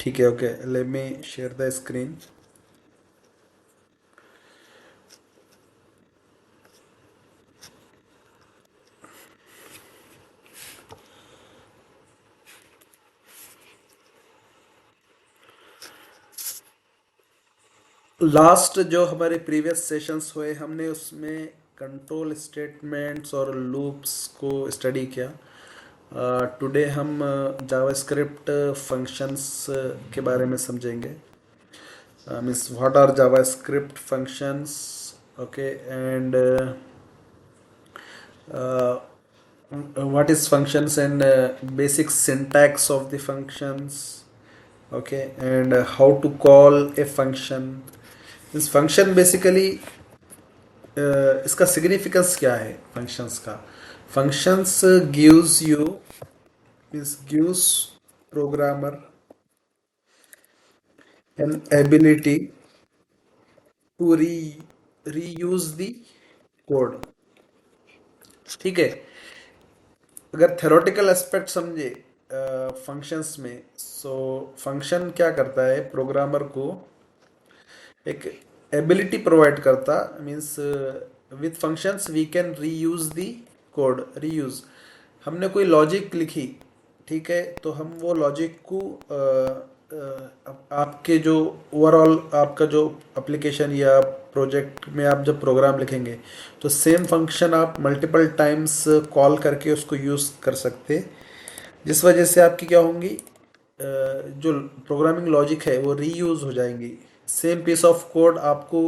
ठीक है, okay, let me share the screen. Last जो हमारे प्रीवियस सेशंस हुए हमने उसमें कंट्रोल स्टेटमेंट्स और लूप्स को स्टडी किया। टुडे हम जावास्क्रिप्ट फंक्शंस के बारे में समझेंगे। Means what are JavaScript functions, okay, and what is functions and basic syntax of the functions, okay, and how to call a function। this function basically इसका significance क्या है functions का। Functions gives you, means gives programmer an ability to reuse the code। ठीक है, अगर theoretical aspect समझे functions में, so function क्या करता है, प्रोग्रामर को एक एबिलिटी प्रोवाइड करता। Means with functions we can reuse the code. Reuse, हमने कोई लॉजिक लिखी, ठीक है, तो हम वो लॉजिक को आपके जो ओवरऑल आपका जो एप्लीकेशन या प्रोजेक्ट में आप जब प्रोग्राम लिखेंगे तो सेम फंक्शन आप मल्टीपल टाइम्स कॉल करके उसको यूज़ कर सकते, जिस वजह से आपकी क्या होंगी, जो प्रोग्रामिंग लॉजिक है वो रीयूज हो जाएंगी। सेम पीस ऑफ कोड आपको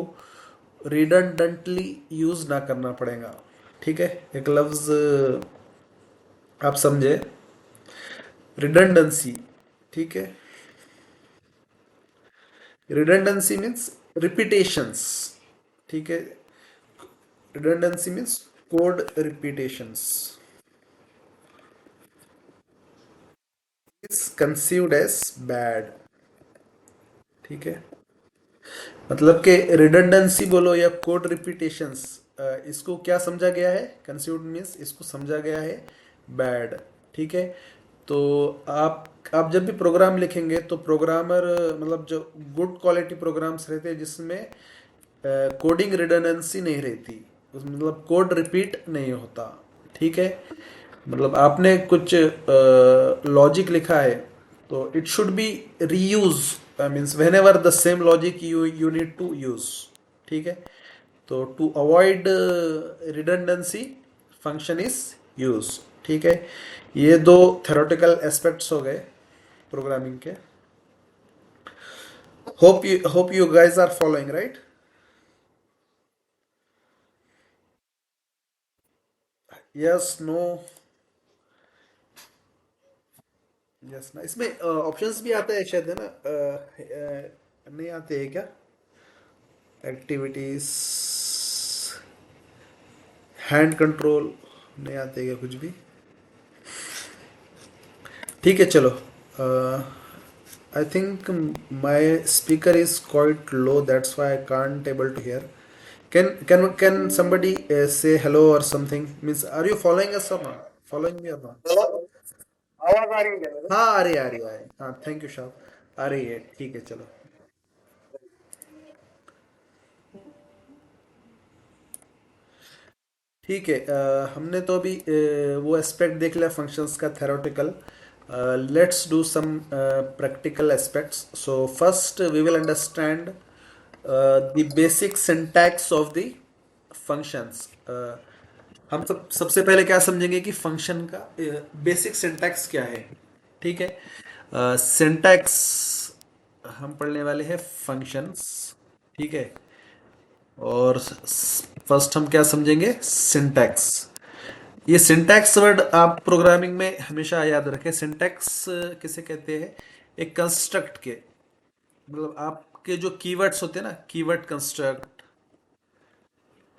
रिडंडेंटली यूज ना करना पड़ेगा। ठीक है, एक लफ्ज आप समझे, रिडंडेंसी। ठीक है, रिडंडेंसी मीन्स रिपीटेशंस। ठीक है, redundancy means code repetitions is conceived as bad. ठीक है, मतलब कि रिडंडेंसी बोलो या कोड रिपीटेशंस, इसको क्या समझा गया है, कंसीव्ड मीन्स इसको समझा गया है बैड। ठीक है, तो आप जब भी प्रोग्राम लिखेंगे तो प्रोग्रामर मतलब जो गुड क्वालिटी प्रोग्राम्स रहते हैं जिसमें कोडिंग रिडंडेंसी नहीं रहती, उसमें मतलब कोड रिपीट नहीं होता। ठीक है, मतलब आपने कुछ लॉजिक लिखा है तो it should be reuse, means whenever the same logic you need to use. ठीक है, तो to avoid redundancy function is use. ठीक है, ये दो थेरोटिकल एस्पेक्ट्स हो गए प्रोग्रामिंग के। Hope you guys are following, right? Yes, no, yes ना, इसमें ऑप्शंस भी आता है शायद, है ना? नहीं आते हैं क्या? एक्टिविटीज, हैंड कंट्रोल, नहीं आते क्या कुछ भी? ठीक है, चलो। I think my speaker is quite low, that's why I can't able to hear. Can somebody say hello or something? Means are you following us or not? Following me or not? आवाज आ रही है क्या? हाँ, आ रही है, आ रही है। हाँ, थैंक यू साहब, आ रही है। ठीक है, चलो। ठीक है, हमने तो अभी वो एस्पेक्ट देख लिया फंक्शंस का, theoretical. Let's do some practical aspects. So first we will understand the basic syntax of the functions. हम सबसे पहले क्या समझेंगे कि फंक्शन का बेसिक सिंटैक्स क्या है। ठीक है, सिंटैक्स हम पढ़ने वाले हैं फंक्शंस। ठीक है, और फर्स्ट हम क्या समझेंगे, सिंटैक्स। ये सिंटैक्स वर्ड आप प्रोग्रामिंग में हमेशा याद रखें। सिंटैक्स किसे कहते हैं, एक कंस्ट्रक्ट के, मतलब आपके जो कीवर्ड्स होते हैं ना, कीवर्ड कंस्ट्रक्ट।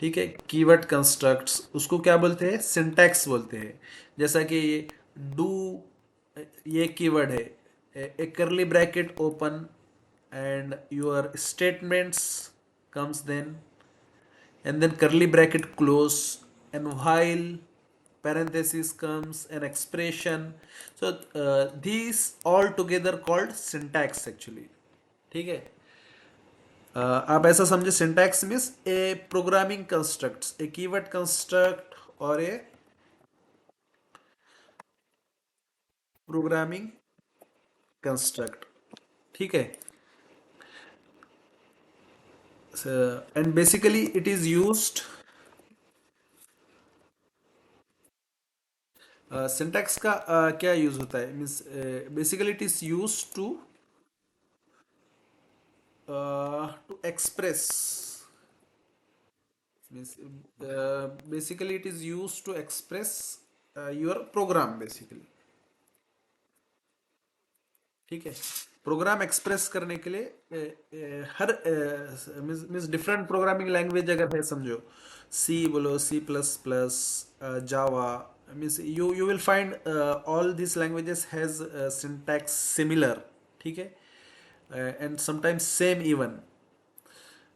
ठीक है, कीवर्ड कंस्ट्रक्ट्स उसको क्या बोलते हैं, सिंटैक्स बोलते हैं। जैसा कि डू, ये कीवर्ड है, a curly bracket open and your statements comes then, and then curly bracket close, and while, parenthesis comes, an expression. So these all together called syntax actually. ठीक है. आप ऐसा समझे syntax means a programming constructs, a keyword construct और a programming construct. ठीक है. And basically it is used, syntax का क्या यूज होता है means basically it is use to express means basically it is use to express your program basically. ठीक है. Program express करने के लिए हर मीन्स डिफरेंट प्रोग्रामिंग लैंग्वेज अगर है समझो, सी बोलो, C plus plus, Java, means you will find all this languages has syntax similar. ठीक है. एंड समटाइम्स सेम इवन,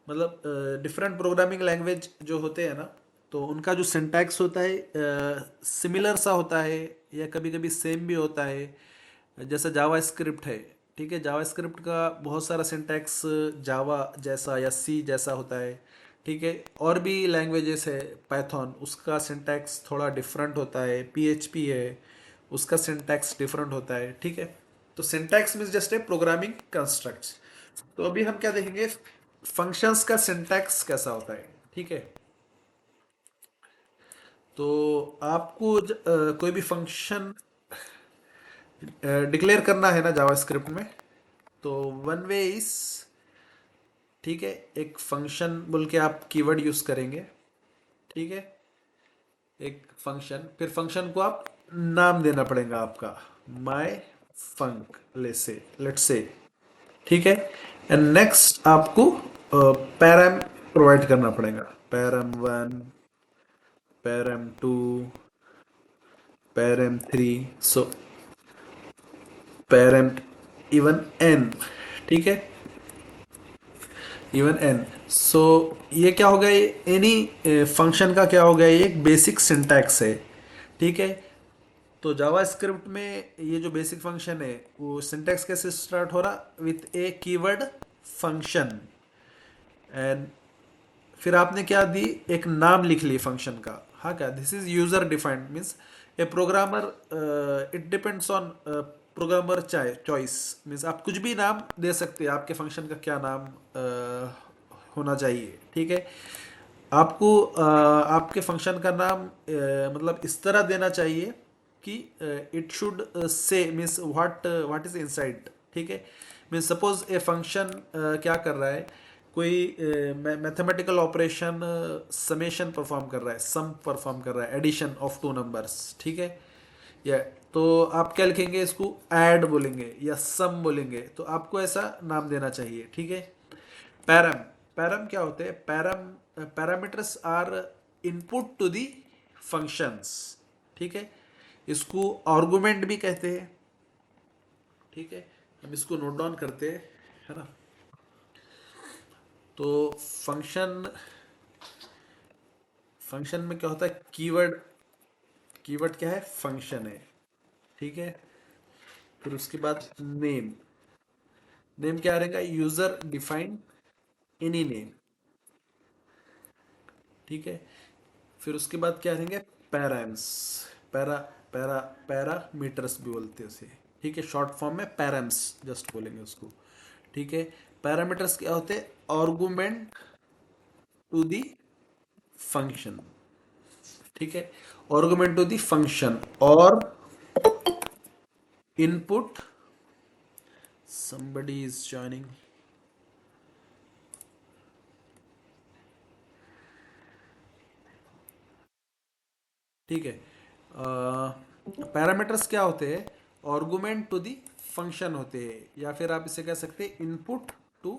मतलब डिफरेंट प्रोग्रामिंग लैंग्वेज जो होते हैं ना, तो उनका जो सिंटैक्स होता है सिमिलर सा होता है या कभी कभी सेम भी होता है. जैसे जावा स्क्रिप्ट है. ठीक है. जावा स्क्रिप्ट का बहुत सारा सिंटैक्स जावा जैसा या सी जैसा होता है. ठीक है. और भी लैंग्वेजेस है, पाइथन, उसका सिंटैक्स थोड़ा डिफरेंट होता है. पीएचपी है, उसका सिंटैक्स डिफरेंट होता है. ठीक है. तो syntax means just a programming constructs. तो अभी हम क्या देखेंगे, फंक्शंस का सिंटैक्स कैसा होता है. ठीक है. तो आपको कोई भी फंक्शन डिक्लेयर करना है ना जावास्क्रिप्ट में, तो वन वे इज, ठीक है, एक फंक्शन बोल के आप कीवर्ड यूज करेंगे. ठीक है. एक फंक्शन, फिर फंक्शन को आप नाम देना पड़ेगा आपका, माय फंक लेट से. ठीक है. एंड नेक्स्ट आपको पैराम प्रोवाइड करना पड़ेगा, param one, param two, param three, so param even N. ठीक है. Even an. सो ये क्या हो गया, एनी फंक्शन का क्या हो गया, ये एक बेसिक सिंटैक्स है. ठीक है. तो जावा स्क्रिप्ट में ये जो बेसिक फंक्शन है वो सिंटैक्स कैसे स्टार्ट हो रहा, with A keyword function. And फिर आपने क्या दी, एक नाम लिख ली फंक्शन का. हाँ, क्या this is user defined means A programmer, it depends on programmer choice. Means आप कुछ भी नाम दे सकते हैं, आपके फंक्शन का क्या नाम होना चाहिए. ठीक है. आपको आपके फंक्शन का नाम मतलब इस तरह देना चाहिए कि it should say means what is inside. ठीक है. मीन्स सपोज ए फंक्शन क्या कर रहा है, कोई मैथमेटिकल ऑपरेशन समेशन परफॉर्म कर रहा है, सम परफॉर्म कर रहा है, एडिशन ऑफ टू नंबर्स. ठीक है. या तो आप क्या लिखेंगे, इसको ऐड बोलेंगे या सम बोलेंगे, तो आपको ऐसा नाम देना चाहिए. ठीक है. पैरम, पैरम क्या होते हैं, param parameters are input to the functions. ठीक है. इसको आर्गुमेंट भी कहते हैं. ठीक है. हम इसको नोट डाउन करते हैं, है ना. तो फंक्शन, फंक्शन में क्या होता है, कीवर्ड, कीवर्ड क्या है, फंक्शन है. ठीक है. फिर उसके बाद नेम, नेम क्या रहेगा, यूजर डिफाइंड एनी नेम. ठीक है. फिर उसके बाद क्या रहेंगे, पैराम्स, पैरा पैरा पैरामीटर्स भी बोलते हैं उसे. ठीक है. शॉर्ट फॉर्म में पैराम्स जस्ट बोलेंगे उसको. ठीक है. पैरामीटर्स क्या होते हैं, आर्गुमेंट टू दी फंक्शन. ठीक है. आर्गुमेंट टू दी फंक्शन और इनपुट. somebody is joining. ठीक है. पैरामीटर्स क्या होते हैं, आर्गुमेंट टू दी फंक्शन होते हैं, या फिर आप इसे कह सकते हैं इनपुट टू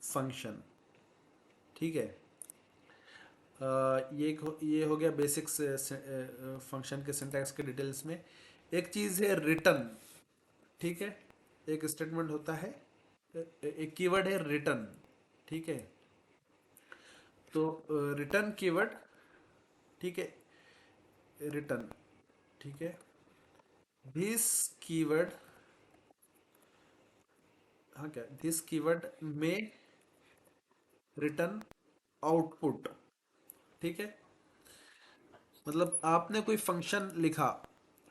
फंक्शन. ठीक है. ये हो गया बेसिक्स फंक्शन के सिंटैक्स के डिटेल्स में. एक चीज़ है रिटर्न. ठीक है. एक स्टेटमेंट होता है, एक कीवर्ड है रिटर्न. ठीक है. तो रिटर्न कीवर्ड, ठीक है, रिटर्न, ठीक है। दिस कीवर्ड, हाँ क्या, दिस कीवर्ड में रिटर्न आउटपुट, ठीक है। मतलब आपने कोई फंक्शन लिखा,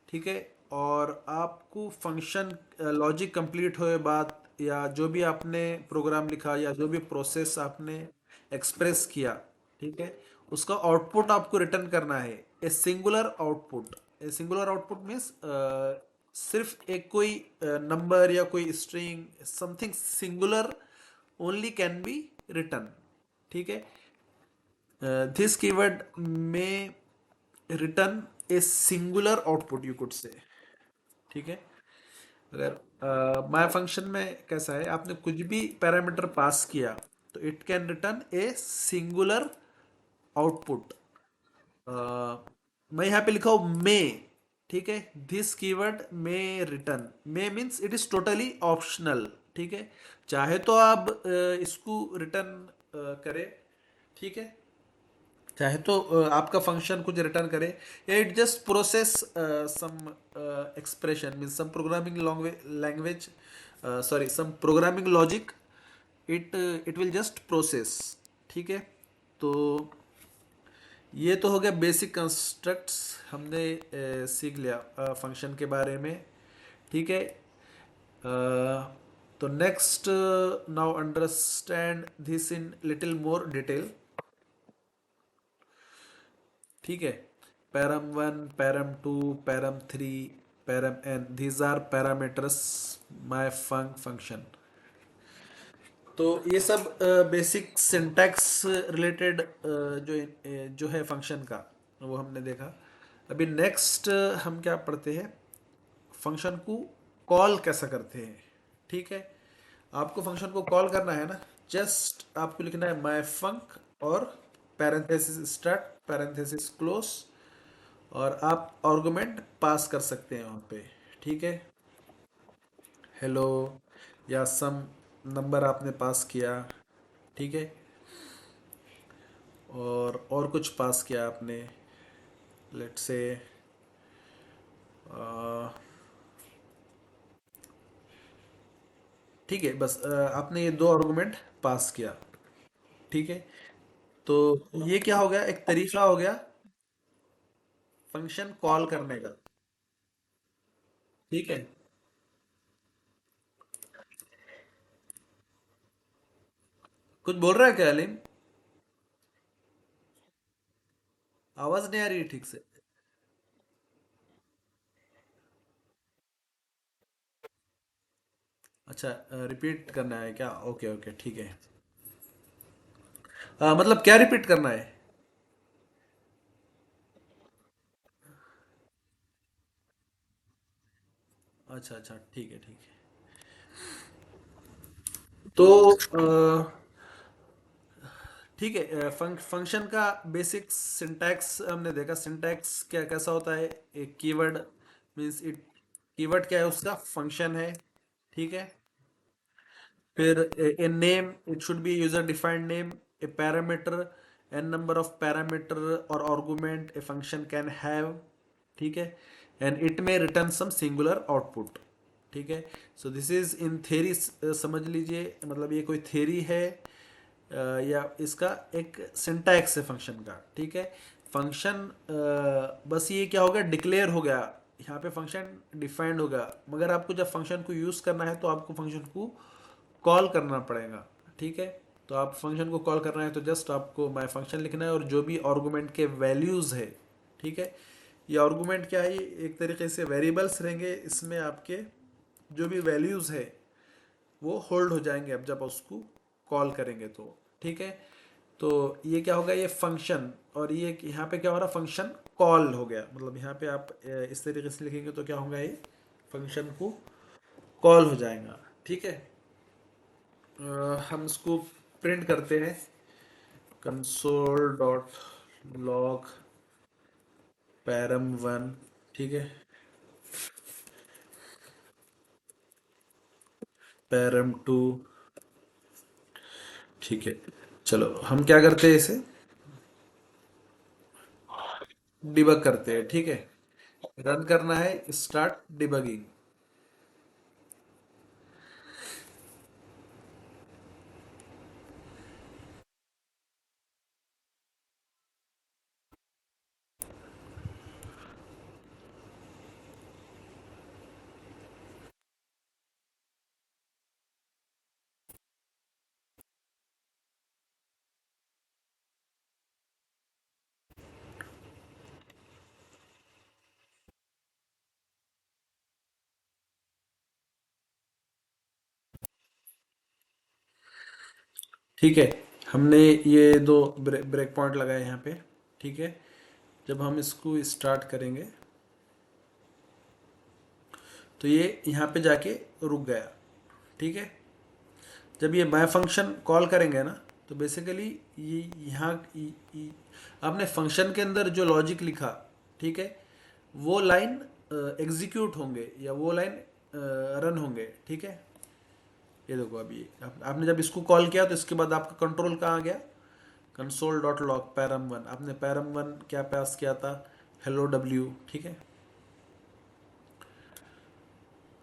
ठीक है, और आपको फंक्शन लॉजिक कंप्लीट हुए बाद, या जो भी आपने प्रोग्राम लिखा या जो भी प्रोसेस आपने एक्सप्रेस किया, ठीक है, उसका आउटपुट आपको रिटर्न करना है। A singular output, a singular output means सिर्फ एक कोई नंबर या कोई string, something singular only can be return, ठीक है। दिस कीवर्ड में return a singular output you could say, ठीक है। अगर माय फंक्शन में कैसा है, आपने कुछ भी पैरामीटर पास किया तो it can return a singular output. मैं यहाँ पे लिखा हूँ मे, ठीक है। This keyword may return, may means it is totally optional, ठीक है। चाहे तो आप इसको रिटर्न करें, ठीक है। चाहे तो आपका फंक्शन कुछ रिटर्न करे, या it just process some expression mean some programming language, sorry some programming logic, it it will just process, ठीक है। तो ये तो हो गया बेसिक कंस्ट्रक्ट्स, हमने सीख लिया फंक्शन के बारे में, ठीक है। तो next, now understand this in little more detail, ठीक है। Param one, param two, param three, param N, these are parameters my function. तो ये सब बेसिक सिंटैक्स रिलेटेड जो है फंक्शन का, वो हमने देखा। अभी नेक्स्ट हम क्या पढ़ते हैं, फंक्शन को कॉल कैसा करते हैं, ठीक है। आपको फंक्शन को कॉल करना है ना, जस्ट आपको लिखना है माय फंक, और पैरेंथेसिस स्टार्ट, पैरेंथेसिस क्लोज, और आप आर्गुमेंट पास कर सकते हैं वहाँ पे, ठीक है। हेलो, या सम नंबर आपने पास किया, ठीक है, और कुछ पास किया आपने, लेट से ठीक है, बस आपने ये दो आर्गुमेंट पास किया, ठीक है। तो ये क्या हो गया, एक तरीका हो गया फंक्शन कॉल करने का, ठीक है। कुछ बोल रहा है क्या अलीम? आवाज नहीं आ रही है ठीक से। अच्छा, रिपीट करना है क्या? ओके ओके, ठीक है। मतलब क्या रिपीट करना है? अच्छा अच्छा, ठीक है ठीक है। तो ठीक है, फंक्शन का बेसिक सिंटैक्स हमने देखा। सिंटैक्स क्या कैसा होता है, एक कीवर्ड मींस इट, कीवर्ड क्या है उसका, फंक्शन है, ठीक है। फिर a name, it should be user defined name, a parameter, an number of parameter और argument a function can have, ठीक है। And it may return some singular output, ठीक है। So this is in theory, समझ लीजिए, मतलब ये कोई थेरी है, या इसका एक सिंटैक्स है फंक्शन का, ठीक है। फंक्शन बस ये क्या हो गया, डिक्लेयर हो गया, यहाँ पे फंक्शन डिफाइंड होगा, मगर आपको जब फंक्शन को यूज करना है तो आपको फंक्शन को कॉल करना पड़ेगा, ठीक है। तो आप फंक्शन को कॉल करना है तो जस्ट आपको माय फंक्शन लिखना है, और जो भी आर्गुमेंट के वैल्यूज है, ठीक है। ये आर्गुमेंट क्या है, ये एक तरीके से वेरिएबल्स रहेंगे, इसमें आपके जो भी वैल्यूज है वो होल्ड हो जाएंगे अब जब उसको कॉल करेंगे तो, ठीक है। तो ये क्या होगा, ये फंक्शन, और ये यहाँ पे क्या हो रहा, फंक्शन कॉल हो गया, मतलब यहाँ पे आप इस तरीके से लिखेंगे तो क्या होगा, ये फंक्शन को कॉल हो जाएगा, ठीक है। हम इसको प्रिंट करते हैं, console dot log param one, ठीक है, पैरम टू, ठीक है। चलो हम क्या करते हैं इसे, डिबग करते हैं, ठीक है। रन करना है, स्टार्ट डिबगिंग। ठीक है, हमने ये दो ब्रेक पॉइंट लगाए यहाँ पे, ठीक है। जब हम इसको स्टार्ट करेंगे तो ये यहाँ पे जाके रुक गया, ठीक है। जब ये माय फंक्शन कॉल करेंगे ना, तो बेसिकली ये यहाँ आपने फंक्शन के अंदर जो लॉजिक लिखा, ठीक है, वो लाइन एग्जीक्यूट होंगे या वो लाइन रन होंगे, ठीक है। ये देखो, अभी आपने जब इसको कॉल किया तो इसके बाद आपका कंट्रोल कहाँ गया, console dot log param one, आपने पैरम वन क्या पास किया था, हेलो डब्ल्यू, ठीक है।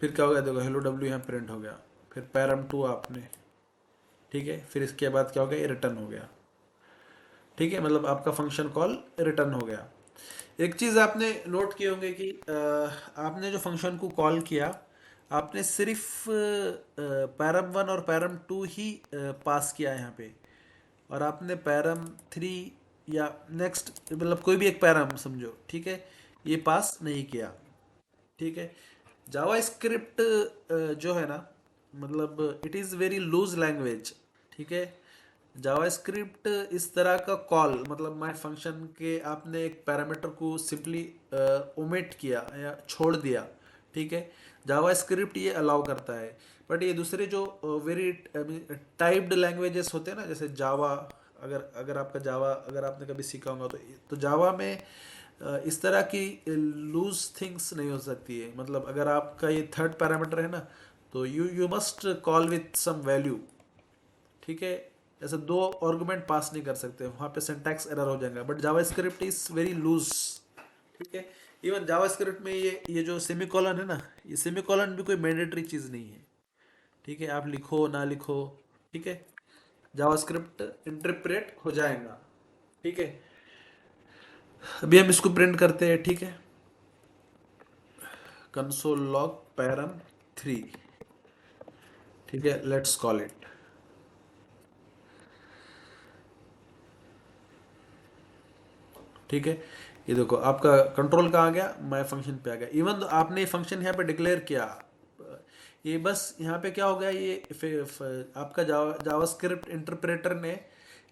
फिर क्या हो गया, देखो हेलो डब्ल्यू यहाँ प्रिंट हो गया। फिर पैरम टू आपने, ठीक है, फिर इसके बाद क्या हो गया, ये रिटर्न हो गया, ठीक है। मतलब आपका फंक्शन कॉल रिटर्न हो गया। एक चीज़ आपने नोट की होंगे कि आपने जो फंक्शन को कॉल किया, आपने सिर्फ पैरम वन और पैरम टू ही पास किया है यहाँ पे, और आपने पैरम थ्री या नेक्स्ट मतलब कोई भी एक पैरम समझो, ठीक है, ये पास नहीं किया, ठीक है। जावा स्क्रिप्ट जो है ना, मतलब it is very loose language, ठीक है। जावा स्क्रिप्ट इस तरह का कॉल, मतलब माय फंक्शन के आपने एक पैरामीटर को सिंपली ओमिट किया या छोड़ दिया, ठीक है, जावा स्क्रिप्ट ये अलाउ करता है। बट ये दूसरे जो वेरी टाइप्ड लैंग्वेजेस होते हैं ना, जैसे जावा, अगर अगर आपका जावा अगर आपने कभी सीखा होगा तो जावा में इस तरह की लूज थिंग्स नहीं हो सकती है। मतलब अगर आपका ये थर्ड पैरामीटर है ना, तो you must call with some value, ठीक है। ऐसे दो आर्गुमेंट पास नहीं कर सकते, वहाँ पे सिंटैक्स एरर हो जाएगा। But JavaScript is very loose, ठीक है। इवन जावा स्क्रिप्ट में ये जो सेमी कॉलन है ना, ये सेमी कॉलन भी कोई मैंडेटरी चीज़ नहीं है, ठीक है। आप लिखो ना लिखो, ठीक है, जावा स्क्रिप्ट इंटरप्रेट हो जाएगा, ठीक है। अभी हम इसको प्रिंट करते हैं, ठीक है, कंसोल लॉग पैरम थ्री, ठीक है, लेट्स कॉल इट, ठीक है। ये देखो आपका कंट्रोल कहाँ गया, माय फंक्शन पे आ गया। इवन तो आपने ये फंक्शन यहाँ पे डिक्लेयर किया, ये बस यहाँ पे क्या हो गया, ये आपका जावास्क्रिप्ट इंटरप्रेटर ने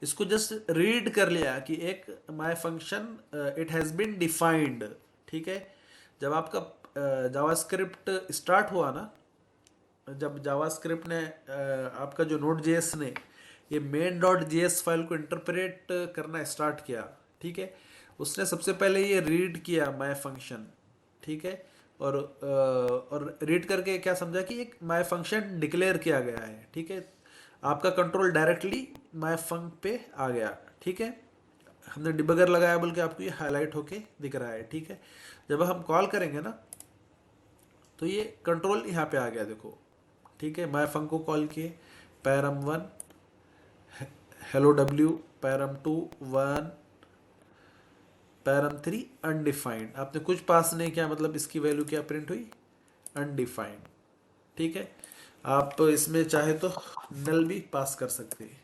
इसको जस्ट रीड कर लिया कि एक my function it has been defined, ठीक है। जब आपका जावास्क्रिप्ट स्टार्ट हुआ ना, जब जावास्क्रिप्ट ने आपका जो नोड जेएस ने ये मेन डॉट जेएस फाइल को इंटरप्रेट करना स्टार्ट किया, ठीक है, उसने सबसे पहले ये रीड किया माय फंक्शन, ठीक है। और रीड करके क्या समझा कि एक माय फंक्शन डिक्लेयर किया गया है, ठीक है। आपका कंट्रोल डायरेक्टली माय फंक पे आ गया, ठीक है। हमने डिबगर लगाया बल्कि आपको ये हाईलाइट होके दिख रहा है, ठीक है। जब हम कॉल करेंगे ना, तो ये कंट्रोल यहाँ पे आ गया, देखो, ठीक है। माय फंक को कॉल किए, param one, hello W, param two one, param three undefined, आपने कुछ पास नहीं किया, मतलब इसकी वैल्यू क्या प्रिंट हुई, अनडिफाइंड, ठीक है। आप इसमें चाहे तो नल भी पास कर सकते हैं,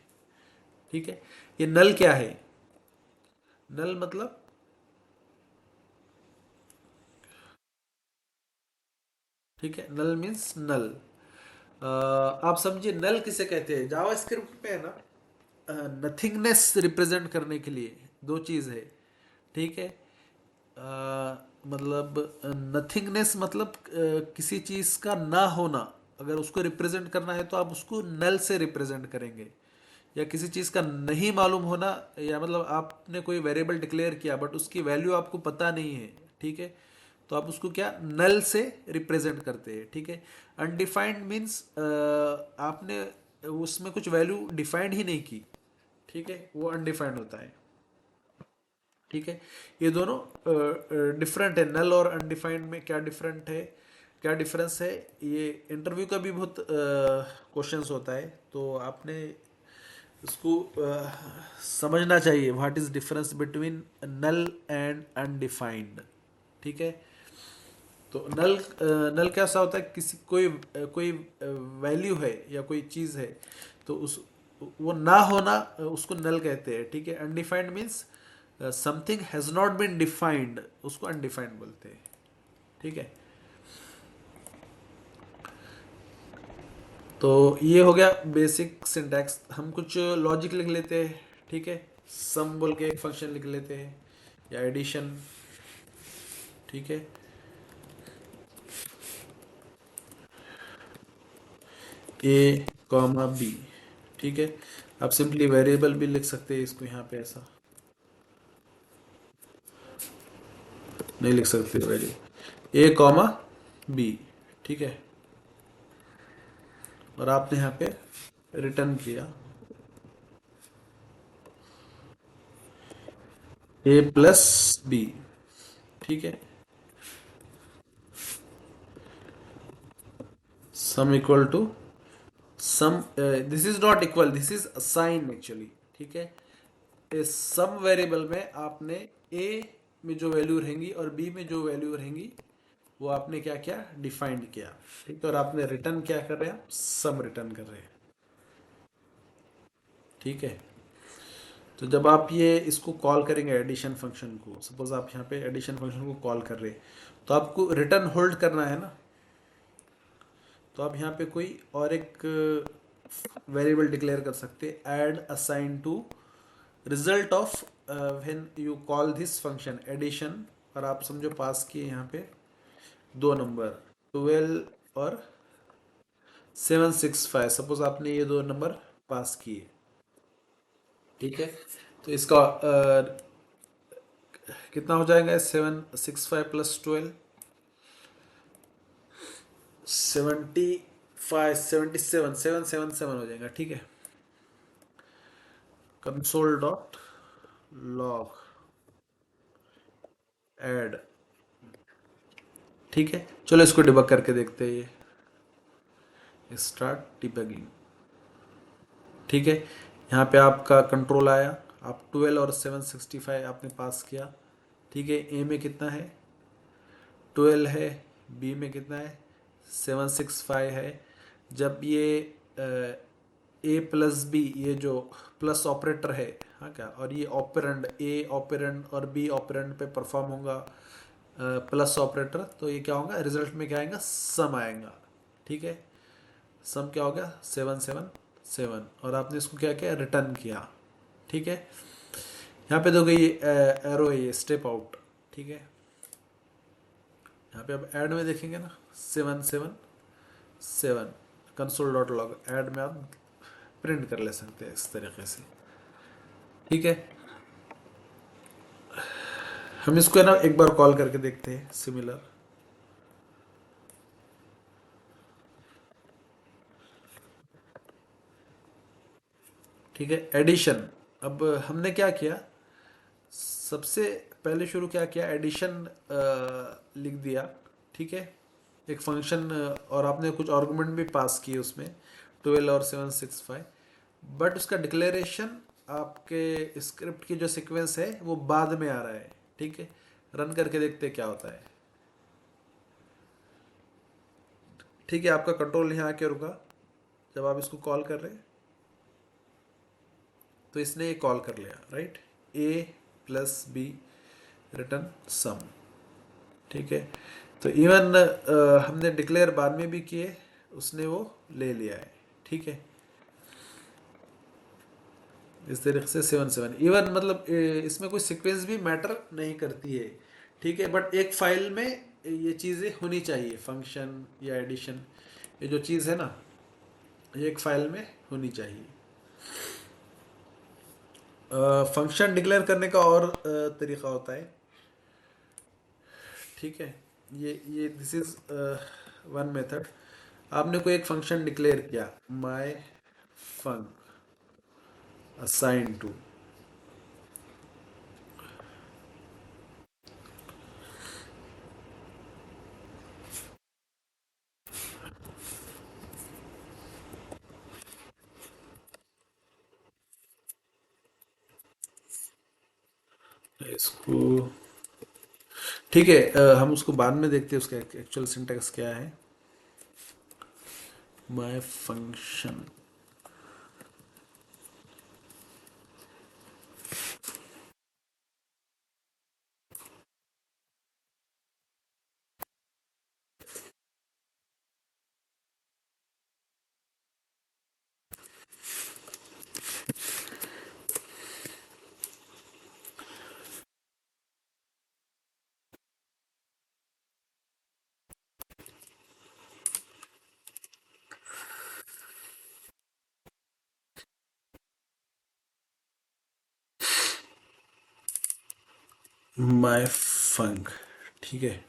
ठीक है। ये नल क्या है, नल मतलब, ठीक है, नल मीन्स नल। आप समझिए नल किसे कहते हैं, जावा स्क्रिप्ट में है ना, नथिंगनेस रिप्रेजेंट करने के लिए दो चीज़ है, ठीक है। मतलब नथिंगनेस मतलब किसी चीज़ का ना होना, अगर उसको रिप्रेजेंट करना है तो आप उसको नल से रिप्रेजेंट करेंगे। या किसी चीज़ का नहीं मालूम होना, या मतलब आपने कोई वेरिएबल डिक्लेयर किया बट उसकी वैल्यू आपको पता नहीं है, ठीक है, तो आप उसको क्या नल से रिप्रेजेंट करते हैं, ठीक है। अनडिफाइंड मीन्स आपने उसमें कुछ वैल्यू डिफाइंड ही नहीं की, ठीक है, वो अनडिफाइंड होता है। ठीक है, ये दोनों डिफरेंट है। नल और अनडिफाइंड में क्या डिफरेंट है, क्या डिफरेंस है, ये इंटरव्यू का भी बहुत क्वेश्चंस होता है, तो आपने इसको समझना चाहिए, what is difference between null and undefined. ठीक है, तो नल नल कैसा होता है, किसी कोई वैल्यू है या कोई चीज़ है, तो उस वो ना होना उसको नल कहते हैं। ठीक है, undefined means something has not been defined, उसको अनडिफाइंड बोलते हैं। ठीक है, तो ये हो गया बेसिक सिंटैक्स। हम कुछ लॉजिक लिख लेते हैं। ठीक है, सम बोल के एक फंक्शन लिख लेते हैं, या एडिशन। ठीक है, ए कॉमा बी। ठीक है, आप सिंपली वेरिएबल भी लिख सकते हैं इसको, यहाँ पे ऐसा नहीं लिख सकते वेरिएबल, ए कॉमा बी। ठीक है, और आपने यहाँ पे रिटर्न किया ए प्लस बी। ठीक है, sum equal to sum, this is not equal, this is sign actually. ठीक है, इस सम वेरिएबल में आपने ए में जो वैल्यू रहेंगी और बी में जो वैल्यू रहेंगी वो आपने क्या किया, डिफाइंड किया। ठीक है, और आपने रिटर्न क्या कर रहे हैं, सम रिटर्न कर रहे हैं। ठीक है, तो जब आप ये इसको कॉल करेंगे एडिशन फंक्शन को, सपोज आप यहाँ पे एडिशन फंक्शन को कॉल कर रहे हैं, तो आपको रिटर्न होल्ड करना है ना, तो आप यहाँ पे कोई और एक वेरिएबल डिक्लेयर कर सकते हैं, add assign to result of when you call this function addition, और आप समझो पास किए यहाँ पे दो नंबर 12 और 765, सपोज आपने ये दो नंबर पास किए। ठीक है, तो इसका कितना हो जाएगा, 765 + 12, 75, 77, 777 हो जाएगा। ठीक है, कंसोल डॉट लॉग एड। ठीक है, चलो इसको डिबग करके देखते हैं, ये स्टार्ट डिबगिंग। ठीक है, यहाँ पे आपका कंट्रोल आया, आप 12 और 765 आपने पास किया। ठीक है, ए में कितना है, 12 है, बी में कितना है, 765 है। जब ये ए प्लस बी, ये जो प्लस ऑपरेटर है, हाँ क्या, और ये ऑपरेंड, ए ऑपरेंड और बी ऑपरेंड पे परफॉर्म होगा प्लस ऑपरेटर, तो ये क्या होगा, रिजल्ट में क्या आएगा, सम आएगा। ठीक है, सम क्या हो गया, 777, और आपने इसको क्या किया, रिटर्न किया। ठीक है, यहाँ पे देखो ये एरो है, ये स्टेप आउट। ठीक है, यहाँ पे आप ऐड में देखेंगे ना, 777 कंसोल डॉट लॉग ऐड में आप प्रिंट कर ले सकते हैं इस तरीके से। ठीक है, हम इसको है ना एक बार कॉल करके देखते हैं सिमिलर। ठीक है, एडिशन। अब हमने क्या किया, सबसे पहले शुरू क्या किया, एडिशन लिख दिया। ठीक है, एक फंक्शन, और आपने कुछ आर्गुमेंट भी पास किए उसमें, 12 और 765, बट उसका डिक्लेरेशन आपके स्क्रिप्ट की जो सीक्वेंस है वो बाद में आ रहा है। ठीक है, रन करके देखते हैं क्या होता है। ठीक है, आपका कंट्रोल यहाँ आके रुका, जब आप इसको कॉल कर रहे हैं तो इसने ये कॉल कर लिया, राइट, ए प्लस बी रिटर्न सम। ठीक है, तो इवन हमने डिक्लेयर बाद में भी किए, उसने वो ले लिया है। ठीक है, इस तरीके से 7 7 इवन, मतलब इसमें कोई सीक्वेंस भी मैटर नहीं करती है। ठीक है, बट एक फाइल में ये चीज़ें होनी चाहिए, फंक्शन या एडिशन, ये जो चीज़ है ना, ये एक फाइल में होनी चाहिए। फंक्शन डिक्लेयर करने का और तरीका होता है। ठीक है, ये दिस इज वन मेथड। आपने कोई एक फंक्शन डिक्लेयर किया, माय फंक असाइन टू, इसको ठीक है, हम उसको बाद में देखते हैं उसका एक्चुअल सिंटैक्स क्या है। माय फंक्शन, माय फंक, ठीक है,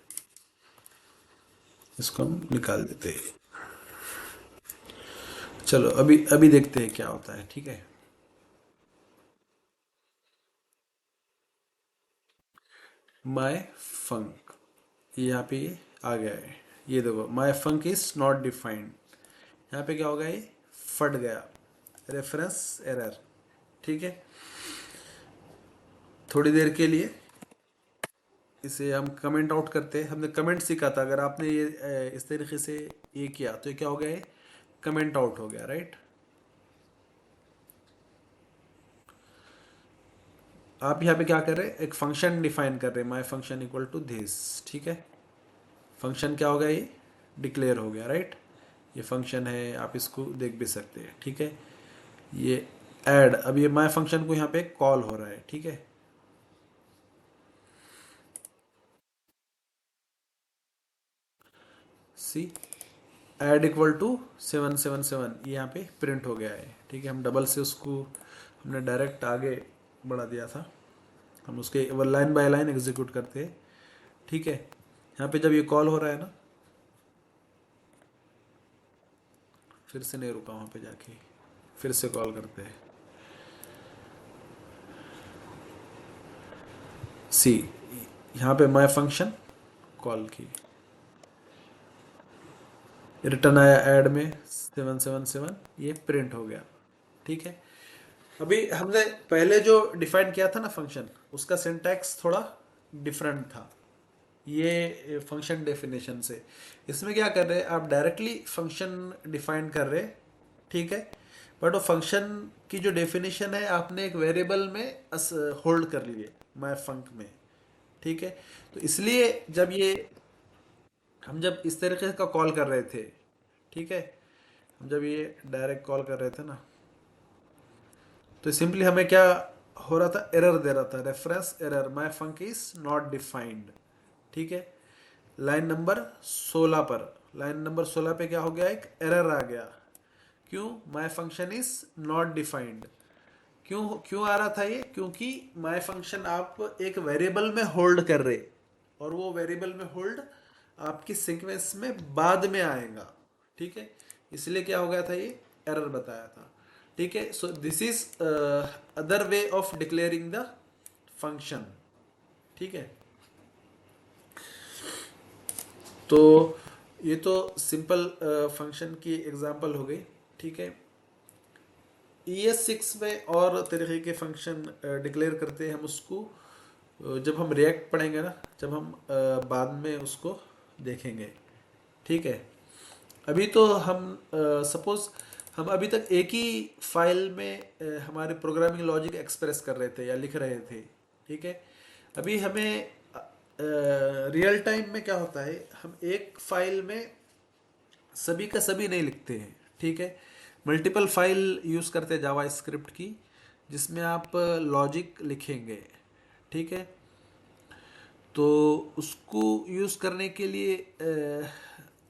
इसको हम निकाल देते हैं। चलो अभी अभी देखते हैं क्या होता है, ठीक है। माय फंक, यहाँ पे ये आ गया है, ये देखो my funk is not defined. यहाँ पे क्या होगा, ये फट गया, रेफरेंस एरर, ठीक है। थोड़ी देर के लिए इसे हम कमेंट आउट करते हैं। हमने कमेंट सीखा था, अगर आपने ये इस तरीके से ये किया तो ये क्या हो गया, ये कमेंट आउट हो गया, राइट। आप यहाँ पे क्या कर रहे हैं, एक फंक्शन डिफाइन कर रहे हैं, my function equal to this, ठीक है। फंक्शन क्या हो गया, ये डिक्लेयर हो गया, राइट। ये फंक्शन है, आप इसको देख भी सकते हैं, ठीक है। ये ऐड, अब ये माई फंक्शन को यहाँ पे कॉल हो रहा है, ठीक है। सी ऐड इक्वल टू 777, ये यहाँ पे प्रिंट हो गया है, ठीक है। हम डबल से उसको हमने डायरेक्ट आगे बढ़ा दिया था, हम उसके वो लाइन बाय लाइन एग्जीक्यूट करते हैं, ठीक है। यहाँ पे जब ये कॉल हो रहा है ना, फिर से नहीं रुका, वहाँ पे जाके फिर से कॉल करते हैं। सी यहाँ पे माय फंक्शन कॉल की, रिटर्न आया ऐड में 777, ये प्रिंट हो गया, ठीक है। अभी हमने पहले जो डिफाइन किया था ना फंक्शन, उसका सिंटैक्स थोड़ा डिफरेंट था ये फंक्शन डेफिनेशन से। इसमें क्या कर रहे हैं, आप डायरेक्टली फंक्शन डिफाइन कर रहे हैं, ठीक है। बट वो फंक्शन की जो डेफिनेशन है आपने एक वेरिएबल में होल्ड कर लिए, माय फंक में, ठीक है। तो इसलिए जब ये हम जब इस तरीके का कॉल कर रहे थे, ठीक है, हम जब ये डायरेक्ट कॉल कर रहे थे ना, तो सिंपली हमें क्या हो रहा था, एरर दे रहा था, reference error, my funk is not defined, ठीक है। लाइन नंबर 16 पर, लाइन नंबर 16 पे क्या हो गया, एक एरर आ गया। क्यों, my function is not defined. क्यों क्यों आ रहा था ये, क्योंकि माय फंक्शन आप एक वेरिएबल में होल्ड कर रहे, और वो वेरिएबल में होल्ड आपकी सीक्वेंस में बाद में आएगा, ठीक है। इसलिए क्या हो गया था, ये एरर बताया था, ठीक है। So this is other way of declaring the function, ठीक है। तो ये तो सिंपल फंक्शन की एग्जांपल हो गई, ठीक है। ES6 में और तरीके के फंक्शन डिक्लेयर करते हैं हम उसको, जब हम रिएक्ट पढ़ेंगे ना, जब हम बाद में उसको देखेंगे, ठीक है। अभी तो हम सपोज हम अभी तक एक ही फाइल में हमारे प्रोग्रामिंग लॉजिक एक्सप्रेस कर रहे थे या लिख रहे थे, ठीक है। अभी हमें रियल टाइम में क्या होता है, हम एक फाइल में सभी का सभी नहीं लिखते हैं, ठीक है। मल्टीपल फाइल यूज़ करते हैं जावा स्क्रिप्ट की, जिसमें आप लॉजिक लिखेंगे, ठीक है। तो उसको यूज़ करने के लिए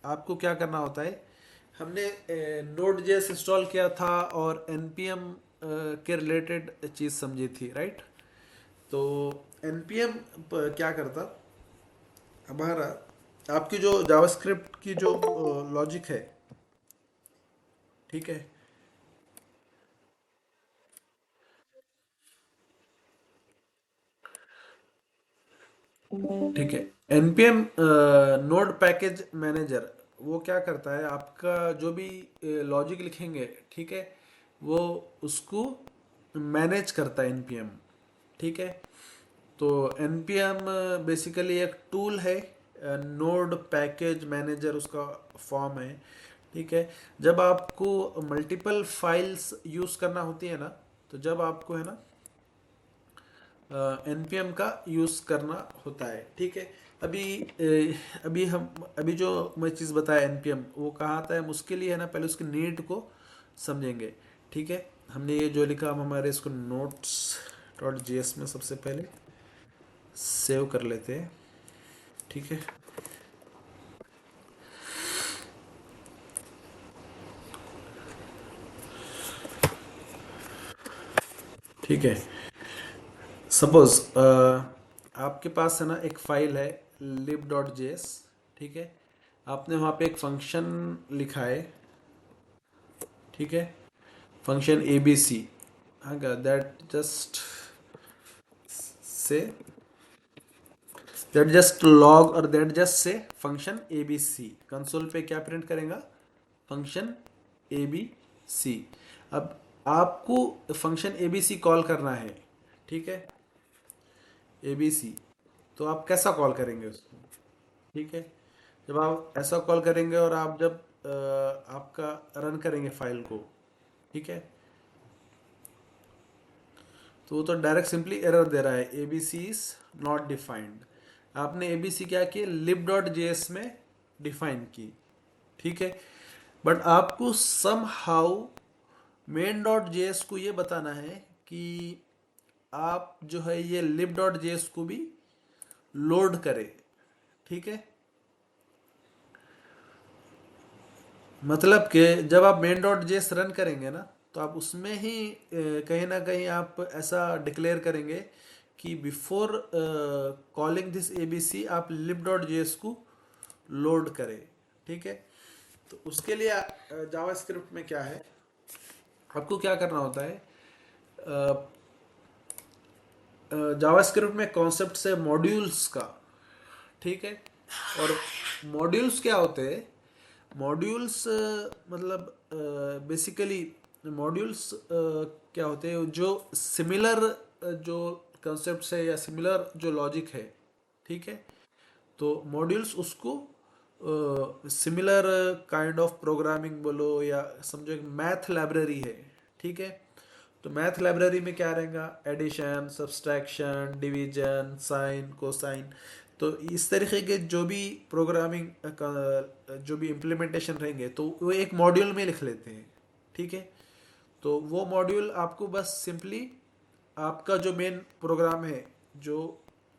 आपको क्या करना होता है, हमने नोड जेएस इंस्टॉल किया था और npm के रिलेटेड चीज़ समझी थी, राइट। तो npm क्या करता, हमारा आपकी जो जावास्क्रिप्ट की जो लॉजिक है, ठीक है, ठीक है। npm नोड पैकेज मैनेजर वो क्या करता है, आपका जो भी लॉजिक लिखेंगे, ठीक है, वो उसको मैनेज करता है npm, ठीक है। तो npm बेसिकली एक टूल है, नोड पैकेज मैनेजर उसका फॉर्म है। ठीक है, जब आपको मल्टीपल फाइल्स यूज करना होती है ना, तो जब आपको है ना npm का यूज करना होता है। ठीक है, अभी अभी जो मैं चीज़ बताया npm वो कहाँ आता है, उसके लिए है ना पहले उसके नीड को समझेंगे। ठीक है, हमने ये जो लिखा हम हमारे इसको नोट्स डॉट जी में सबसे पहले सेव कर लेते हैं। ठीक है, ठीक है, सपोज आपके पास है ना एक फाइल है lib.js। ठीक है, आपने वहाँ पे एक फंक्शन लिखा है। ठीक है, फंक्शन abc, हाँ, that just say that just log और that just say function abc console पे क्या प्रिंट करेगा, फंक्शन abc। अब आपको फंक्शन abc कॉल करना है। ठीक है, abc, तो आप कैसा कॉल करेंगे उसको। ठीक है, जब आप ऐसा कॉल करेंगे और आप जब आपका रन करेंगे फाइल को, ठीक है, तो वो तो डायरेक्ट सिंपली एरर दे रहा है, A B C is not defined. आपने ए बी सी क्या किया, लिब डॉट जे एस में डिफाइन की। ठीक है, बट आपको somehow main dot J S को ये बताना है कि आप जो है ये लिब डॉट जे एस को भी लोड करे। ठीक है, मतलब कि जब आप मेन डॉट जेएस रन करेंगे ना, तो आप उसमें ही कहीं ना कहीं आप ऐसा डिक्लेयर करेंगे कि बिफोर कॉलिंग दिस एबीसी आप लिब डॉट जेएस को लोड करें। ठीक है, तो उसके लिए जावा स्क्रिप्ट में क्या है, आपको क्या करना होता है, जावा स्क्रिप्ट में कॉन्सेप्ट है मॉड्यूल्स का। ठीक है, और मॉड्यूल्स क्या होते हैं, मॉड्यूल्स मतलब बेसिकली मॉड्यूल्स क्या होते हैं, जो सिमिलर जो कंसेप्ट है या सिमिलर जो लॉजिक है। ठीक है, तो मॉड्यूल्स उसको सिमिलर काइंड ऑफ प्रोग्रामिंग बोलो या समझो एक मैथ लाइब्रेरी है। ठीक है, तो मैथ लाइब्रेरी में क्या रहेगा, addition, subtraction, division, sine, cosine. तो इस तरीके के जो भी प्रोग्रामिंग जो भी इम्प्लीमेंटेशन रहेंगे तो वो एक मॉड्यूल में लिख लेते हैं। ठीक है, तो वो मॉड्यूल आपको बस सिंपली आपका जो मेन प्रोग्राम है जो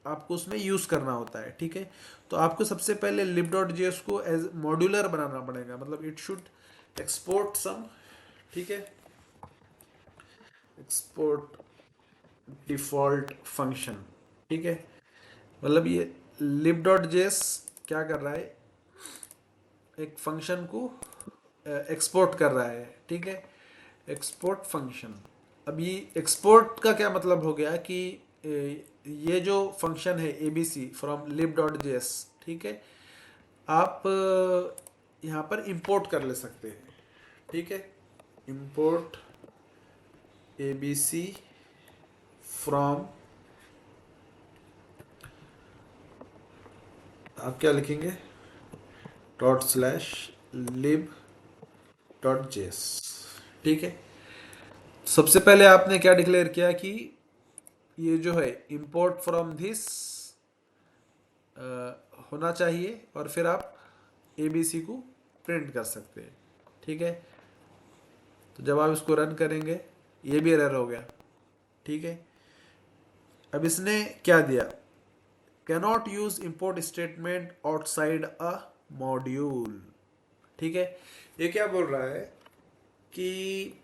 आपको उसमें यूज करना होता है। ठीक है, तो आपको सबसे पहले lib.js को एज मॉड्यूलर बनाना पड़ेगा, मतलब इट शुड एक्सपोर्ट सम। ठीक है, एक्सपोर्ट डिफॉल्ट फंक्शन। ठीक है, मतलब ये lib.js क्या कर रहा है, एक फंक्शन को एक्सपोर्ट कर रहा है। ठीक है, एक्सपोर्ट फंक्शन। अभी एक्सपोर्ट का क्या मतलब हो गया कि ये जो फंक्शन है abc फ्रॉम lib.js, ठीक है, आप यहाँ पर इंपोर्ट कर ले सकते हैं। ठीक है, इंपोर्ट abc फ्रॉम, आप क्या लिखेंगे, डॉट स्लैश लिब डॉट जेएस। ठीक है, सबसे पहले आपने क्या डिक्लेयर किया कि ये जो है इंपोर्ट फ्रॉम दिस होना चाहिए, और फिर आप एबीसी को प्रिंट कर सकते हैं। ठीक है, तो जब आप इसको रन करेंगे ये भी एरर हो गया। ठीक है, अब इसने क्या दिया, cannot use import statement outside a module. ठीक है, ये क्या बोल रहा है कि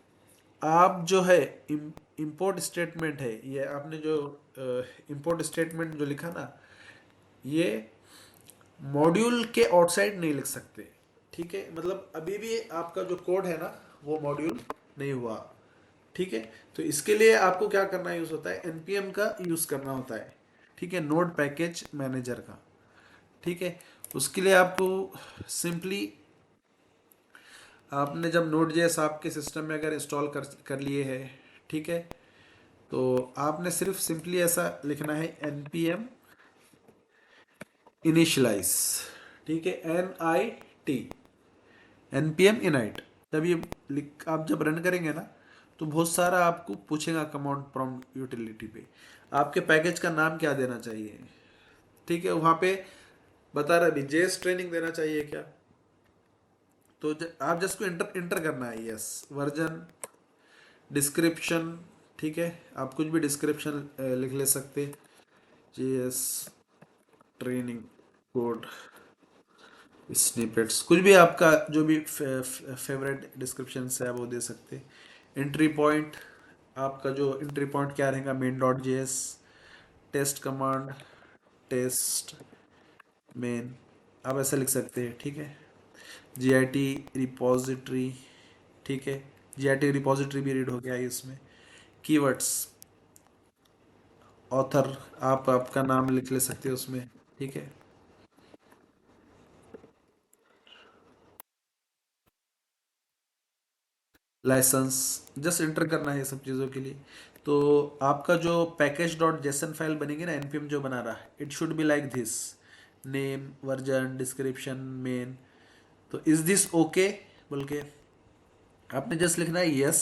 आप जो है इंपोर्ट स्टेटमेंट है, ये आपने जो इंपोर्ट स्टेटमेंट जो लिखा ना, ये मॉड्यूल के आउटसाइड नहीं लिख सकते। ठीक है, मतलब अभी भी आपका जो कोड है ना वो मॉड्यूल नहीं हुआ। ठीक है, तो इसके लिए आपको क्या करना यूज होता है, npm का यूज करना होता है। ठीक है, नोड पैकेज मैनेजर का। ठीक है, उसके लिए आपको सिंपली, आपने जब नोड जेएस आपके सिस्टम में अगर इंस्टॉल कर लिए है, ठीक है, तो आपने सिर्फ सिंपली ऐसा लिखना है npm इनिशियलाइज, ठीक है, NIT, npm init। जब ये आप जब रन करेंगे ना तो बहुत सारा आपको पूछेगा कमांड प्रॉम्प्ट यूटिलिटी पे, आपके पैकेज का नाम क्या देना चाहिए, ठीक है, वहां पे बता रहा अभी जेएस ट्रेनिंग देना चाहिए क्या, तो आप जस्ट को इंटर इंटर करना है, यस, वर्जन, डिस्क्रिप्शन, ठीक है, आप कुछ भी डिस्क्रिप्शन लिख ले सकते, जेएस ट्रेनिंग कोड स्निपेट्स, कुछ भी आपका जो भी फेवरेट डिस्क्रिप्शन है आप वो दे सकते। एंट्री पॉइंट, आपका जो एंट्री पॉइंट क्या रहेगा, main dot JS, test command, test main, आप ऐसा लिख सकते हैं, ठीक है। जी आई टी रिपोजिटरी, ठीक है, जी आई टी रिपोजिटरी भी रीड हो गया है इसमें। कीवर्ड्स, ऑथर, आप आपका नाम लिख ले सकते हो उसमें, ठीक है। लाइसेंस, जस्ट इंटर करना है ये सब चीज़ों के लिए। तो आपका जो पैकेज डॉट जेसन फाइल बनेगी ना, एनपीएम जो बना रहा है, it should be like this, name, version, description, main. तो इज दिस ओके बोल के आपने जस्ट लिखना है यस,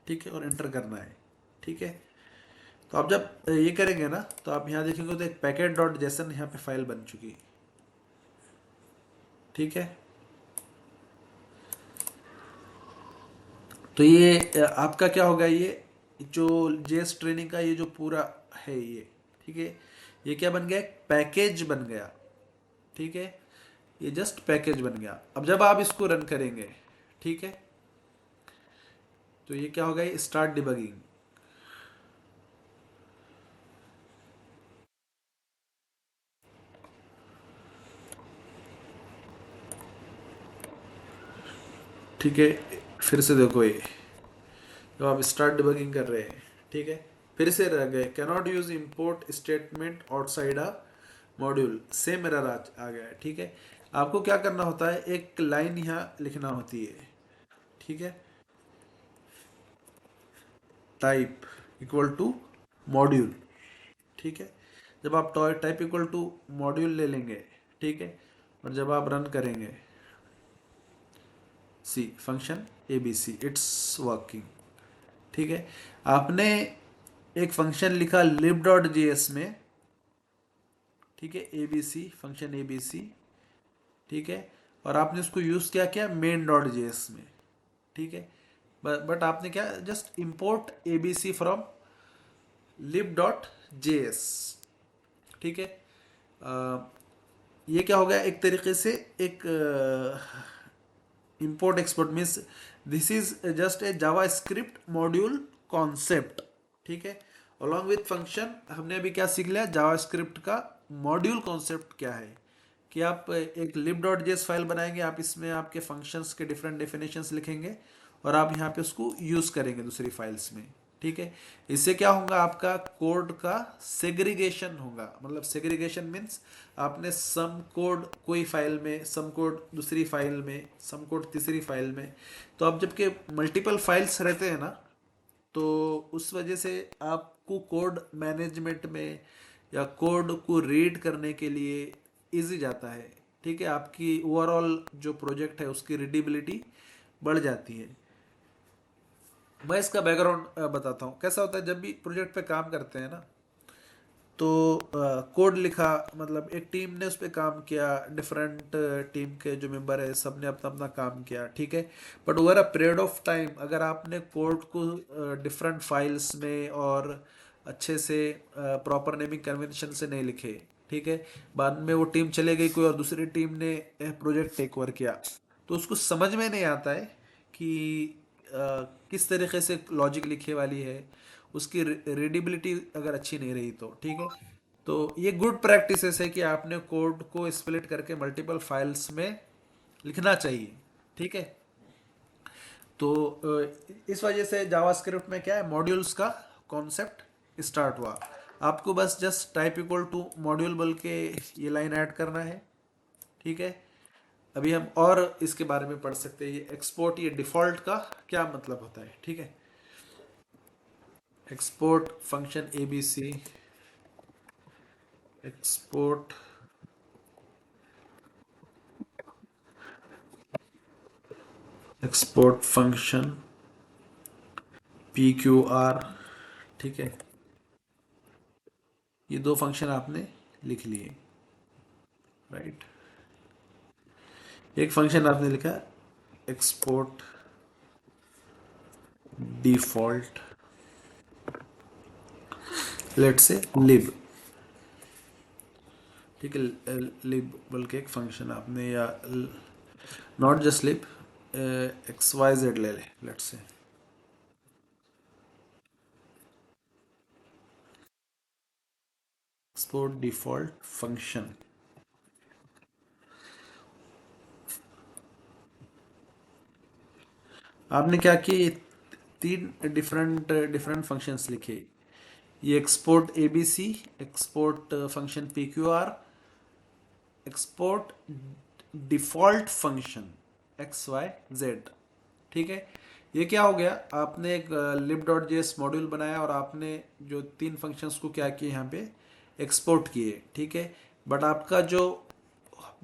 ठीक है, और एंटर करना है, ठीक है। तो आप जब ये करेंगे ना तो आप यहाँ देखेंगे तो एक पैकेट डॉट जेसन यहाँ पे फाइल बन चुकी है, ठीक है। तो ये आपका क्या होगा, ये जो जेएस ट्रेनिंग का ये जो पूरा है ये, ठीक है, ये क्या बन गया, एक पैकेज बन गया, ठीक है, ये जस्ट पैकेज बन गया। अब जब आप इसको रन करेंगे, ठीक है, तो ये क्या होगा, ये स्टार्ट डिबगिंग, ठीक है। फिर से देखो ये जब आप स्टार्ट डिबगिंग कर रहे हैं, ठीक है, फिर से रह गए cannot use import statement outside a module, same error आ गया है, ठीक है। आपको क्या करना होता है, एक लाइन यहाँ लिखना होती है, ठीक है, टाइप इक्वल टू मॉड्यूल, ठीक है। जब आप टाइप इक्वल टू मॉड्यूल ले लेंगे, ठीक है, और जब आप रन करेंगे, see function A B C it's working, ठीक है। आपने एक फंक्शन लिखा लिब डॉट जी एस में, ठीक है, A B C function A B C, ठीक है, और आपने उसको यूज किया क्या, मेन डॉट जे एस में, ठीक है। बट आपने क्या, just import A B C from lib dot J S, ठीक है। ये क्या हो गया, एक तरीके से एक import export means this is just a Java script module concept, ठीक है। अलॉन्ग विथ फंक्शन हमने अभी क्या सीख लिया, जावा स्क्रिप्ट का मॉड्यूल कॉन्सेप्ट क्या है, कि आप एक lib डॉट जेएस फाइल बनाएंगे, आप इसमें आपके फंक्शंस के डिफरेंट डेफिनेशंस लिखेंगे और आप यहाँ पे उसको यूज करेंगे दूसरी फाइल्स में, ठीक है। इससे क्या होगा, आपका कोड का सेग्रीगेशन होगा, मतलब सेग्रीगेशन मीन्स आपने सम कोड कोई फाइल में, सम कोड दूसरी फाइल में, सम कोड तीसरी फाइल में, तो अब जबकि मल्टीपल फाइल्स रहते हैं ना, तो उस वजह से आपको कोड मैनेजमेंट में या कोड को रीड करने के लिए इजी जाता है, ठीक है, आपकी ओवरऑल जो प्रोजेक्ट है उसकी रीडेबिलिटी बढ़ जाती है। मैं इसका बैकग्राउंड बताता हूँ कैसा होता है, जब भी प्रोजेक्ट पे काम करते हैं ना, तो कोड लिखा, मतलब एक टीम ने उस पर काम किया, डिफरेंट टीम के जो मेंबर है सब ने अपना अपना काम किया, ठीक है। But over a period of time अगर आपने कोड को डिफरेंट फाइल्स में और अच्छे से प्रॉपर नेमिंग कन्वेंशन से नहीं लिखे, ठीक है, बाद में वो टीम चले गई कोई और दूसरी टीम ने प्रोजेक्ट टेक ओवर किया, तो उसको समझ में नहीं आता है कि किस तरीके से लॉजिक लिखे वाली है, उसकी रीडेबिलिटी अगर अच्छी नहीं रही तो, ठीक है। तो ये गुड प्रैक्टिसेस है कि आपने कोड को स्प्लिट करके मल्टीपल फाइल्स में लिखना चाहिए, ठीक है। तो इस वजह से जावास्क्रिप्ट में क्या है, मॉड्यूल्स का कॉन्सेप्ट स्टार्ट हुआ। आपको बस just type equal to module बोल के ये लाइन ऐड करना है, ठीक है। अभी हम और इसके बारे में पढ़ सकते हैं, ये एक्सपोर्ट, ये डिफॉल्ट का क्या मतलब होता है, ठीक है। export function abc, export function pqr। ठीक है, ये दो फंक्शन आपने लिख लिए, राइट। एक फंक्शन आपने लिखा एक्सपोर्ट डिफॉल्ट, लेट से लिब। ठीक है, लिब बोल के एक फंक्शन आपने, या not just lib, X Y Z ले let say. Export default function, आपने क्या किया, तीन डिफरेंट डिफरेंट फंक्शंस लिखे। ये export ABC, export function P Q R, export default function X Y Z. ठीक है, ये क्या हो गया, आपने एक लिब डॉट जेएस मॉड्यूल बनाया और आपने जो तीन फंक्शंस को क्या किए यहाँ पे एक्सपोर्ट किए। ठीक है, बट आपका जो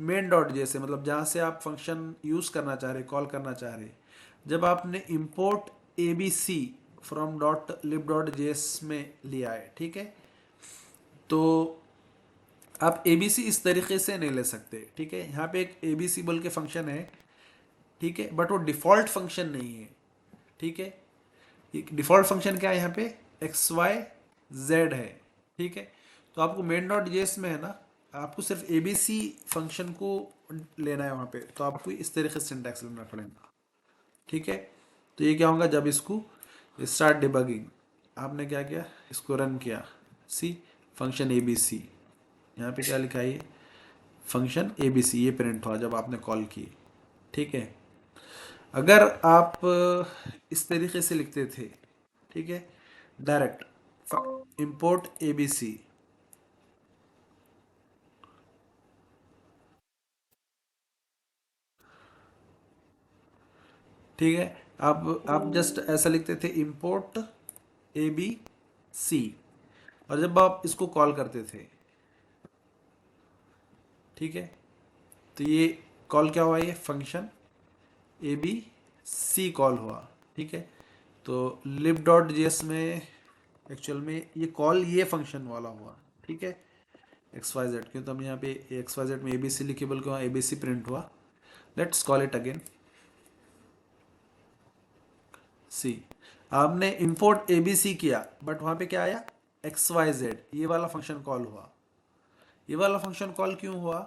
मेन डॉट जेएस है, मतलब जहाँ से आप फंक्शन यूज करना चाह रहे, कॉल करना चाह रहे, जब आपने import A B C from dot lib dot JS में लिया है, ठीक है, तो आप ए बी सी इस तरीके से नहीं ले सकते। ठीक है, यहाँ पे एक ए बी सी बोल के फंक्शन है, ठीक है, बट वो डिफॉल्ट फंक्शन नहीं है। ठीक है, डिफॉल्ट फंक्शन क्या है यहाँ पे, एक्स वाई जेड है। ठीक है, तो आपको मेन डॉट जेएस में है ना, आपको सिर्फ ए बी सी फंक्शन को लेना है वहाँ पे, तो आपको इस तरीके से सिंटैक्स लेना पड़ेगा। ठीक है, तो ये क्या होगा, जब इसको स्टार्ट डिबगिंग, आपने क्या किया, इसको रन किया, सी फंक्शन ए बी सी, यहाँ पे क्या लिखा है, ये फंक्शन ए बी सी, ये प्रिंट हुआ जब आपने कॉल की। ठीक है, अगर आप इस तरीके से लिखते थे, ठीक है, direct import A B C, ठीक है, आप जस्ट ऐसा लिखते थे इंपोर्ट ए बी सी, और जब आप इसको कॉल करते थे, ठीक है, तो ये कॉल क्या हुआ, ये function A B C call हुआ। ठीक है, तो लिब डॉट जेएस में एक्चुअल में ये कॉल ये फंक्शन वाला हुआ। ठीक है, एक्स वाई जेड, क्यों, तो हम यहाँ पे एक्स वाई जेड में ए बी सी लिखे, बल्कि वहाँ ए बी सी प्रिंट हुआ। लेट्स कॉल इट अगेन, सी, आपने इंपोर्ट ए बी सी किया, बट वहाँ पे क्या आया, एक्स वाई जेड, ये वाला फंक्शन कॉल हुआ। ये वाला फंक्शन कॉल क्यों हुआ,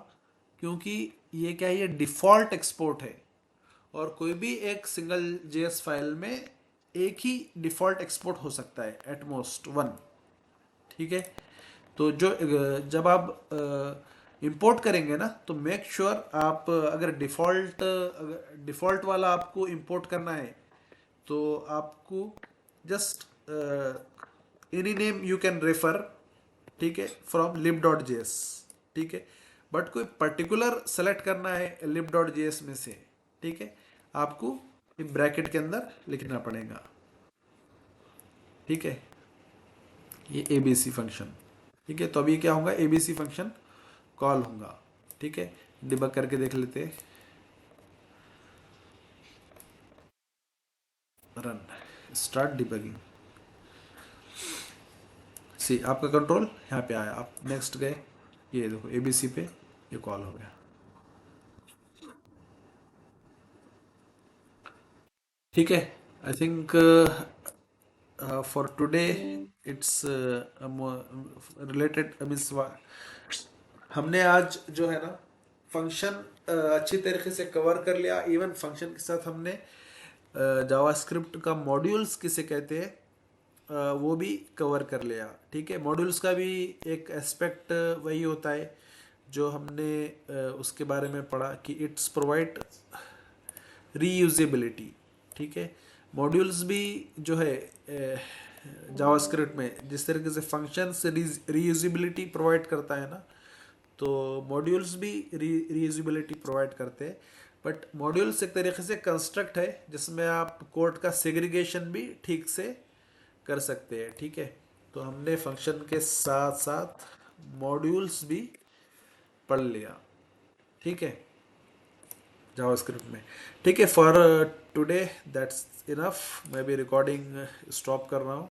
क्योंकि ये क्या है, ये डिफॉल्ट एक्सपोर्ट है, और कोई भी एक सिंगल जेएस फाइल में एक ही डिफॉल्ट एक्सपोर्ट हो सकता है, एट मोस्ट वन। ठीक है, तो जो जब आप इंपोर्ट करेंगे ना, तो मेक श्योर आप अगर डिफॉल्ट वाला आपको इंपोर्ट करना है, तो आपको just any name you can refer, ठीक है, फ्रॉम लिब डॉट जेएस। ठीक है, बट कोई पर्टिकुलर सेलेक्ट करना है लिब डॉट जेएस में से, ठीक है, आपको ब्रैकेट के अंदर लिखना पड़ेगा। ठीक है, ये एबीसी फंक्शन। ठीक है, तो अभी क्या होगा, एबीसी फंक्शन कॉल होगा। ठीक है, डिबग करके देख लेते हैं, रन, स्टार्ट डिबगिंग। सी, आपका कंट्रोल यहाँ पे आया, आप नेक्स्ट गए, ये देखो एबीसी पे ये कॉल हो गया। ठीक है, I think for today it's related means, हमने आज जो है ना फंक्शन अच्छी तरीके से कवर कर लिया। इवन फंक्शन के साथ हमने जावास्क्रिप्ट का मॉड्यूल्स किसे कहते हैं वो भी कवर कर लिया। ठीक है, मॉड्यूल्स का भी एक एस्पेक्ट वही होता है जो हमने उसके बारे में पढ़ा कि इट्स प्रोवाइड रीयूजेबिलिटी। ठीक है, मॉड्यूल्स भी जो है जावास्क्रिप्ट में जिस तरीके से फंक्शन से रीयूजेबिलिटी प्रोवाइड करता है ना, तो मॉड्यूल्स भी रीयूजेबिलिटी प्रोवाइड करते हैं। बट मॉड्यूल्स एक तरीके से कंस्ट्रक्ट है जिसमें आप कोड का सेग्रीगेशन भी ठीक से कर सकते हैं। ठीक है, तो हमने फंक्शन के साथ साथ मॉड्यूल्स भी पढ़ लिया। ठीक है, जावास्क्रिप्ट में। ठीक है, फॉर टुडे दैट्स इनफ। मैं भी रिकॉर्डिंग स्टॉप कर रहा हूँ।